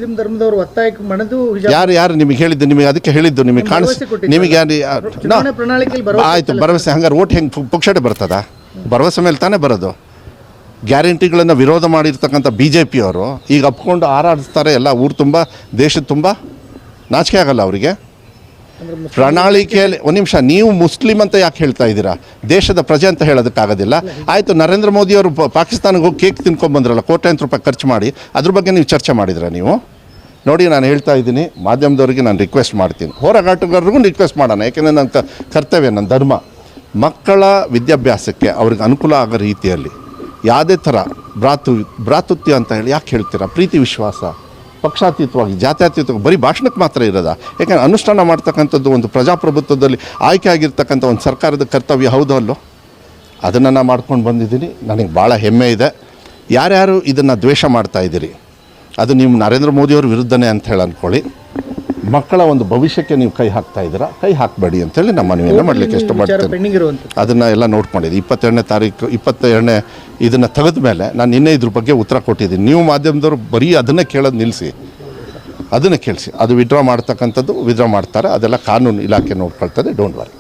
Muslim ಧರ್ಮದವರು ಒತ್ತಾಯಕ್ಕೆ ಮಣಿದು ಯಾರು ನಿಮಗೆ ಹೇಳಿದ್ದು, ನಿಮಗೆ ಅದಕ್ಕೆ ಹೇಳಿದ್ದು, ನಿಮಗೆ ನಿಮಗೆ ಚುನಾವಣೆ ಪ್ರಣಾಳಿಕೆಯಲ್ಲಿ ಆಯಿತು ಭರವಸೆ. ಹಂಗಾರೆ ಓಟ್ ಹೆಂಗೆ ಪುಕ್ಷಟೆ ಬರ್ತದ? ಭರವಸೆ ಮೇಲೆ ತಾನೇ ಬರೋದು. ಗ್ಯಾರಂಟಿಗಳನ್ನು ವಿರೋಧ ಮಾಡಿರ್ತಕ್ಕಂಥ BJP ಅವರು ಈಗ ಅಪ್ಕೊಂಡು ಹಾರಾಡಿಸ್ತಾರೆ ಎಲ್ಲ ಊರು ತುಂಬ, ದೇಶದ ತುಂಬ. ನಾಚಿಕೆ ಆಗಲ್ಲ ಅವರಿಗೆ? ಪ್ರಣಾಳಿಕೆಯಲ್ಲಿ ಒಂದು ನಿಮಿಷ, ನೀವು ಮುಸ್ಲಿಂ ಅಂತ ಯಾಕೆ ಹೇಳ್ತಾ ಇದ್ದೀರಾ? ದೇಶದ ಪ್ರಜೆ ಅಂತ ಹೇಳೋದಕ್ಕಾಗೋದಿಲ್ಲ. ಆಯಿತು, ನರೇಂದ್ರ ಮೋದಿಯವರು ಪಾಕಿಸ್ತಾನಕ್ಕೆ ಹೋಗಿ ಕೇಕ್ ತಿನ್ಕೊಂಡ್ಬಂದ್ರಲ್ಲ, ಕೋಟ್ಯಾಂತರ ರೂಪಾಯಿ ಖರ್ಚು ಮಾಡಿ, ಅದ್ರ ಬಗ್ಗೆ ನೀವು ಚರ್ಚೆ ಮಾಡಿದ್ರ ನೀವು? ನೋಡಿ, ನಾನು ಹೇಳ್ತಾ ಇದ್ದೀನಿ, ಮಾಧ್ಯಮದವರಿಗೆ ನಾನು ರಿಕ್ವೆಸ್ಟ್ ಮಾಡ್ತೀನಿ, ಹೋರಾಟಗಾರರಿಗೂ ರಿಕ್ವೆಸ್ಟ್ ಮಾಡೋಣ. ಯಾಕೆಂದರೆ ನನ್ನ ಕರ್ತವ್ಯ, ನನ್ನ ಧರ್ಮ. ಮಕ್ಕಳ ವಿದ್ಯಾಭ್ಯಾಸಕ್ಕೆ ಅವ್ರಿಗೆ ಅನುಕೂಲ ಆಗೋ ರೀತಿಯಲ್ಲಿ ಯಾವುದೇ ಥರ ಭ್ರಾತೃತ್ವ ಅಂತ ಹೇಳಿ ಯಾಕೆ ಹೇಳ್ತೀರಾ? ಪ್ರೀತಿ ವಿಶ್ವಾಸ, ಪಕ್ಷಾತೀತವಾಗಿ, ಜಾತ್ಯತೀತವಾಗಿ ಬರೀ ಭಾಷಣಕ್ಕೆ ಮಾತ್ರ ಇರೋದ? ಯಾಕೆಂದರೆ ಅನುಷ್ಠಾನ ಮಾಡ್ತಕ್ಕಂಥದ್ದು ಒಂದು ಪ್ರಜಾಪ್ರಭುತ್ವದಲ್ಲಿ ಆಯ್ಕೆ ಆಗಿರ್ತಕ್ಕಂಥ ಒಂದು ಸರ್ಕಾರದ ಕರ್ತವ್ಯ, ಹೌದು ಅಲ್ಲೋ? ಅದನ್ನು ನಾನು ಮಾಡ್ಕೊಂಡು ಬಂದಿದ್ದೀನಿ. ನನಗೆ ಭಾಳ ಹೆಮ್ಮೆ ಇದೆ. ಯಾರ್ಯಾರು ಇದನ್ನು ದ್ವೇಷ ಮಾಡ್ತಾ ಇದ್ದೀರಿ, ಅದು ನೀವು ನರೇಂದ್ರ ಮೋದಿಯವ್ರ ವಿರುದ್ಧನೇ ಅಂತ ಹೇಳಿ ಅಂದ್ಕೊಳ್ಳಿ. ಮಕ್ಕಳ ಒಂದು ಭವಿಷ್ಯಕ್ಕೆ ನೀವು ಕೈ ಹಾಕ್ತಾ ಇದ್ದೀರಾ, ಕೈ ಹಾಕಬೇಡಿ ಅಂತೇಳಿ ನಮ್ಮ ಮನವಿಯನ್ನು ಮಾಡಲಿಕ್ಕೆ ಇಷ್ಟಪಡ್ತೇನೆ. ಅದನ್ನು ಎಲ್ಲ ನೋಡ್ಕೊಂಡಿದ್ದೆ. 22ನೇ ತಾರೀಕು 22ನೇ ಇದನ್ನು ತೆಗೆದ ಮೇಲೆ ನಾನು ನಿನ್ನೆ ಇದ್ರ ಬಗ್ಗೆ ಉತ್ತರ ಕೊಟ್ಟಿದ್ದೀನಿ. ನೀವು ಮಾಧ್ಯಮದವರು ಬರೀ ಅದನ್ನೇ ಕೇಳೋದು ನಿಲ್ಲಿಸಿ, ಅದನ್ನು ಕೇಳಿಸಿ. ಅದು ವಿಡ್ರಾ ಮಾಡ್ತಕ್ಕಂಥದ್ದು ವಿಡ್ರಾ ಮಾಡ್ತಾರೆ, ಅದೆಲ್ಲ ಕಾನೂನು ಇಲಾಖೆ ನೋಡ್ಕೊಳ್ತದೆ. Don't worry.